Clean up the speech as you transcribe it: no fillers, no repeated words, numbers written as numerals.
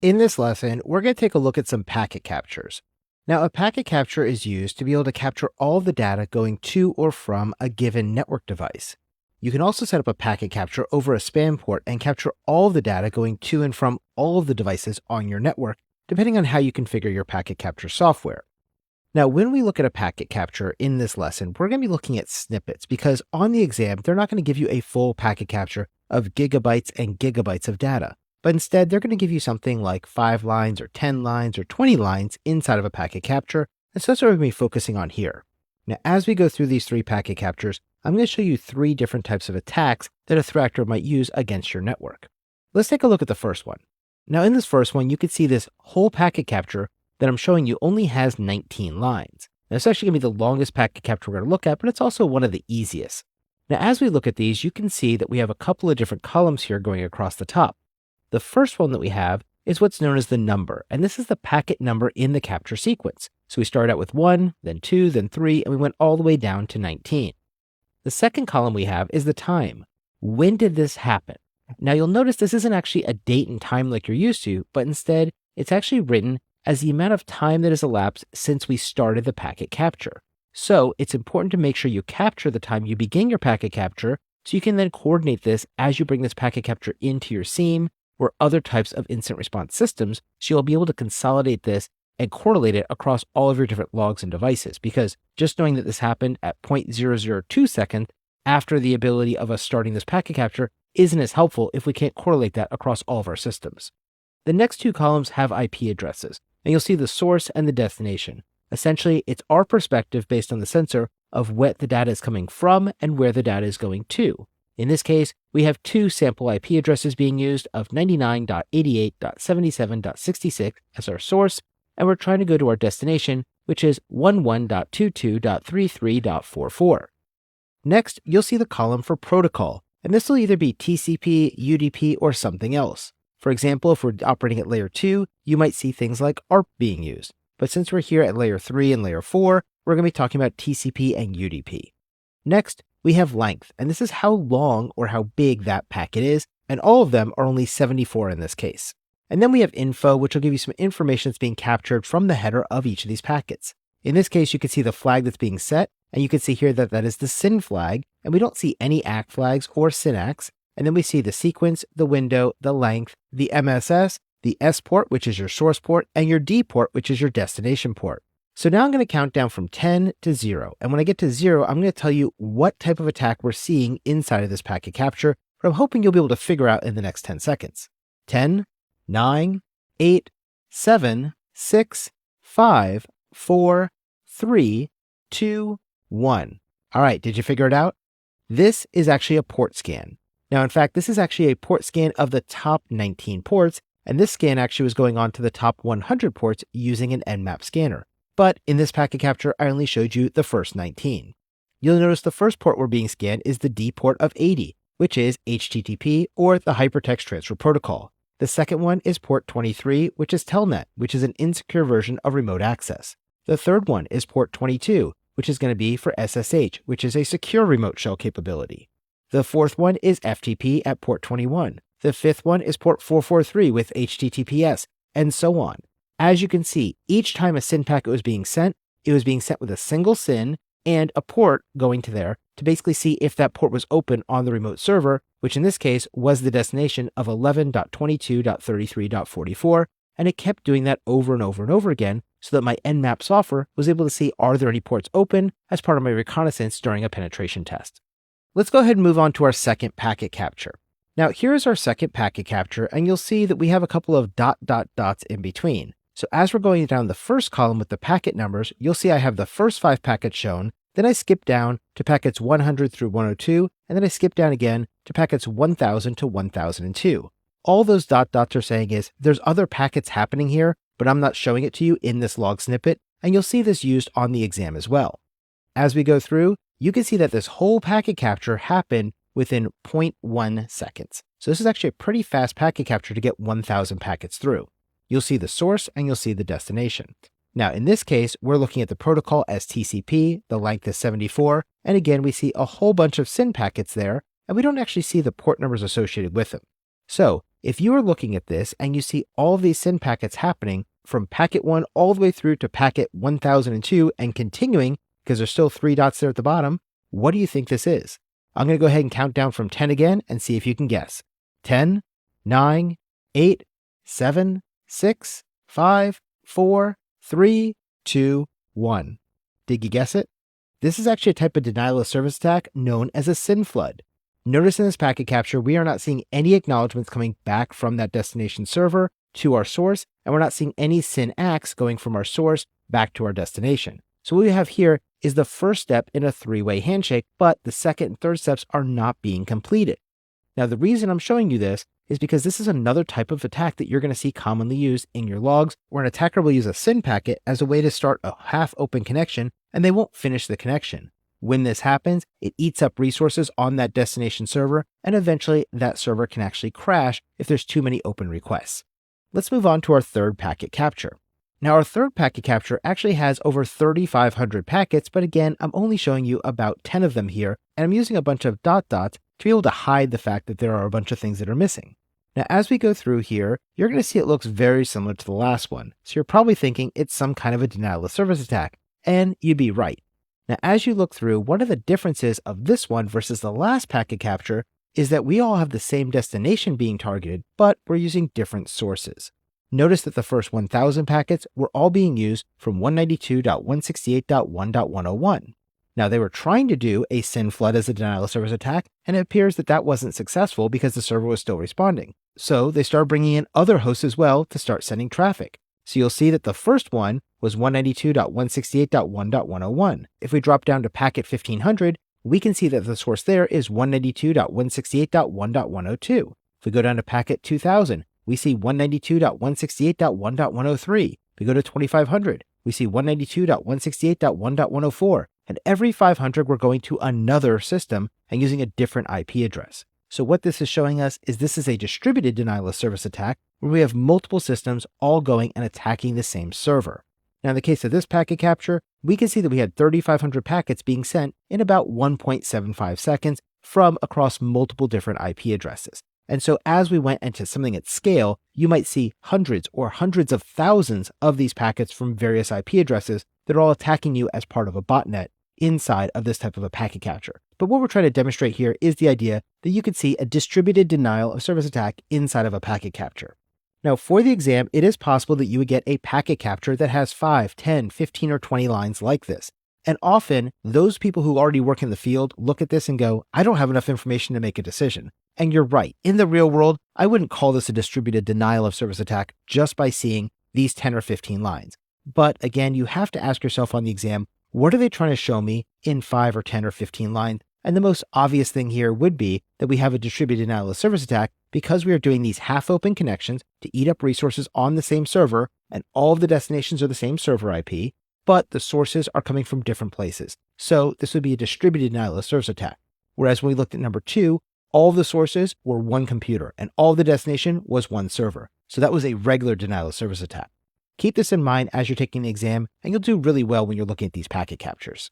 In this lesson, we're going to take a look at some packet captures. Now, a packet capture is used to be able to capture all the data going to or from a given network device. You can also set up a packet capture over a span port and capture all the data going to and from all of the devices on your network, depending on how you configure your packet capture software. Now, when we look at a packet capture in this lesson, we're going to be looking at snippets because on the exam, they're not going to give you a full packet capture of gigabytes and gigabytes of data. But instead, they're going to give you something like 5 lines or 10 lines or 20 lines inside of a packet capture, and so that's what we're going to be focusing on here. Now, as we go through these 3 packet captures, I'm going to show you 3 different types of attacks that a threat actor might use against your network. Let's take a look at the first one. Now, in this first one, you can see this whole packet capture that I'm showing you only has 19 lines. Now, it's actually going to be the longest packet capture we're going to look at, but it's also one of the easiest. Now, as we look at these, you can see that we have a couple of different columns here going across the top. The first one that we have is what's known as the number, and this is the packet number in the capture sequence. So we started out with 1, then 2, then 3, and we went all the way down to 19. The second column we have is the time. When did this happen? Now you'll notice this isn't actually a date and time like you're used to, but instead it's actually written as the amount of time that has elapsed since we started the packet capture. So it's important to make sure you capture the time you begin your packet capture so you can then coordinate this as you bring this packet capture into your SIEM or other types of incident response systems, so you'll be able to consolidate this and correlate it across all of your different logs and devices, because just knowing that this happened at 0.002 seconds after the ability of us starting this packet capture isn't as helpful if we can't correlate that across all of our systems. The next 2 columns have IP addresses, and you'll see the source and the destination. Essentially, it's our perspective based on the sensor of what the data is coming from and where the data is going to. In this case, we have 2 sample IP addresses being used of 99.88.77.66 as our source, and we're trying to go to our destination, which is 11.22.33.44. Next, you'll see the column for protocol, and this will either be TCP, UDP, or something else. For example, if we're operating at layer 2, you might see things like ARP being used. But since we're here at layer 3 and layer 4, we're going to be talking about TCP and UDP. Next, we have length, and this is how long or how big that packet is, and all of them are only 74 in this case. And then we have info, which will give you some information that's being captured from the header of each of these packets. In this case, you can see the flag that's being set, and you can see here that that is the SYN flag, and we don't see any ACK flags or SYNACKs. And then we see the sequence, the window, the length, the MSS, the S port, which is your source port, and your D port, which is your destination port. So now I'm going to count down from 10 to 0. And when I get to 0, I'm going to tell you what type of attack we're seeing inside of this packet capture, but I'm hoping you'll be able to figure out in the next 10 seconds. 10, 9, 8, 7, 6, 5, 4, 3, 2, 1. All right, did you figure it out? This is actually a port scan. Now, in fact, this is actually a port scan of the top 19 ports, and this scan actually was going on to the top 100 ports using an Nmap scanner. But in this packet capture, I only showed you the first 19. You'll notice the first port we're being scanned is the D port of 80, which is HTTP or the Hypertext Transfer Protocol. The second one is port 23, which is Telnet, which is an insecure version of remote access. The third one is port 22, which is going to be for SSH, which is a secure remote shell capability. The fourth one is FTP at port 21. The fifth one is port 443 with HTTPS, and so on. As you can see, each time a SYN packet was being sent, it was being sent with a single SYN and a port going to there to basically see if that port was open on the remote server, which in this case was the destination of 11.22.33.44, and it kept doing that over and over and over again so that my Nmap software was able to see are there any ports open as part of my reconnaissance during a penetration test. Let's go ahead and move on to our second packet capture. Now here is our second packet capture, and you'll see that we have a couple of dots in between. So as we're going down the first column with the packet numbers, you'll see I have the first 5 packets shown, then I skip down to packets 100 through 102, and then I skip down again to packets 1000 to 1002. All those dots are saying is there's other packets happening here, but I'm not showing it to you in this log snippet, and you'll see this used on the exam as well. As we go through, you can see that this whole packet capture happened within 0.1 seconds. So this is actually a pretty fast packet capture to get 1000 packets through. You'll see the source and you'll see the destination. Now, in this case, we're looking at the protocol as TCP, the length is 74, and again, we see a whole bunch of SYN packets there, and we don't actually see the port numbers associated with them. So If you are looking at this and you see all of these SYN packets happening from packet 1 all the way through to packet 1002 and continuing, because there's still 3 dots there at the bottom, what do you think this is? I'm going to go ahead and count down from 10 again and see if you can guess. 10, 9, 8, 7, 6, 5, 4, 3, 2, 1. Did you guess it? This is actually a type of denial of service attack known as a SYN flood. Notice in this packet capture, we are not seeing any acknowledgments coming back from that destination server to our source, and we're not seeing any SYN acts going from our source back to our destination. So what we have here is the first step in a 3-way handshake, but the second and third steps are not being completed. Now, the reason I'm showing you this is because this is another type of attack that you're going to see commonly used in your logs, where an attacker will use a SYN packet as a way to start a half-open connection, and they won't finish the connection. When this happens, it eats up resources on that destination server, and eventually that server can actually crash if there's too many open requests. Let's move on to our third packet capture. Now, our third packet capture actually has over 3,500 packets, but again, I'm only showing you about 10 of them here, and I'm using a bunch of dot dots to be able to hide the fact that there are a bunch of things that are missing. Now, as we go through here, you're going to see it looks very similar to the last one, so you're probably thinking it's some kind of a denial of service attack, and you'd be right. Now, as you look through, one of the differences of this one versus the last packet capture is that we all have the same destination being targeted, but we're using different sources. Notice that the first 1,000 packets were all being used from 192.168.1.101. Now, they were trying to do a SYN flood as a denial of service attack, and it appears that that wasn't successful because the server was still responding. So they started bringing in other hosts as well to start sending traffic. So you'll see that the first one was 192.168.1.101. If we drop down to packet 1500, we can see that the source there is 192.168.1.102. If we go down to packet 2000, we see 192.168.1.103. If we go to 2500, we see 192.168.1.104. And every 500, we're going to another system and using a different IP address. So what this is showing us is this is a distributed denial of service attack where we have multiple systems all going and attacking the same server. Now, in the case of this packet capture, we can see that we had 3,500 packets being sent in about 1.75 seconds from across multiple different IP addresses. And so as we went into something at scale, you might see hundreds or hundreds of thousands of these packets from various IP addresses that are all attacking you as part of a botnet inside of this type of a packet capture. But what we're trying to demonstrate here is the idea that you could see a distributed denial of service attack inside of a packet capture. Now, for the exam, it is possible that you would get a packet capture that has 5, 10, 15, or 20 lines like this. And often, those people who already work in the field look at this and go, I don't have enough information to make a decision. And you're right. In the real world, I wouldn't call this a distributed denial of service attack just by seeing these 10 or 15 lines. But again, you have to ask yourself on the exam, what are they trying to show me in 5 or 10 or 15 lines? And the most obvious thing here would be that we have a distributed denial of service attack because we are doing these half-open connections to eat up resources on the same server, and all of the destinations are the same server IP, but the sources are coming from different places. So this would be a distributed denial of service attack. Whereas when we looked at number 2, all of the sources were one computer, and all of the destination was one server. So that was a regular denial of service attack. Keep this in mind as you're taking the exam, and you'll do really well when you're looking at these packet captures.